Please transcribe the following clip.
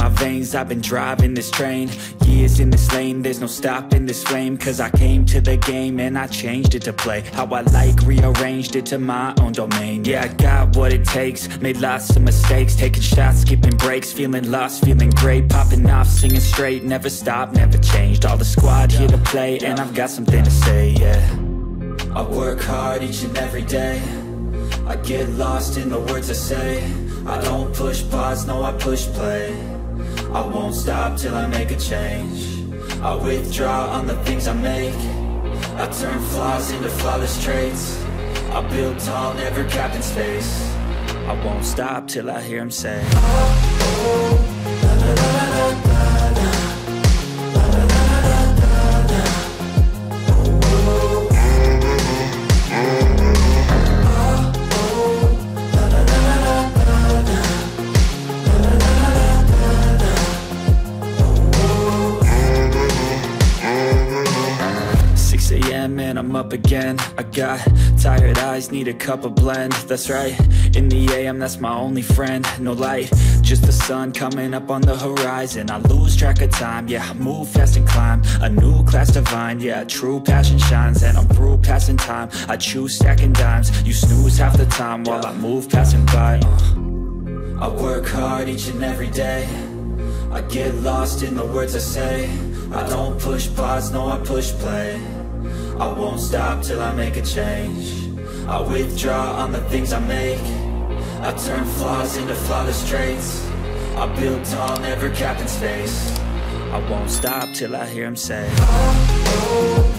my veins, I've been driving this train. Years in this lane, there's no stopping this flame. Cause I came to the game and I changed it to play how I like, rearranged it to my own domain. Yeah, I got what it takes, made lots of mistakes, taking shots, skipping breaks, feeling lost, feeling great, popping off, singing straight, never stopped, never changed. All the squad here to play, and I've got something to say, yeah. I work hard each and every day, I get lost in the words I say. I don't push pause, no I push play. I won't stop till I make a change. I withdraw on the things I make. I turn flaws into flawless traits. I build tall, never capped in space. I won't stop till I hear him say, oh, oh, la, la, la, la, la, la. And I'm up again. I got tired eyes, need a cup of blend. That's right, in the AM, that's my only friend. No light, just the sun coming up on the horizon. I lose track of time, yeah, I move fast and climb a new class divine, yeah, true passion shines. And I'm through passing time, I choose stacking dimes. You snooze half the time while I move passing by. I work hard each and every day, I get lost in the words I say. I don't push pause, no I push play. I won't stop till I make a change. I withdraw on the things I make. I turn flaws into flawless traits. I build tall, never capped in space. I won't stop till I hear him say, oh, oh.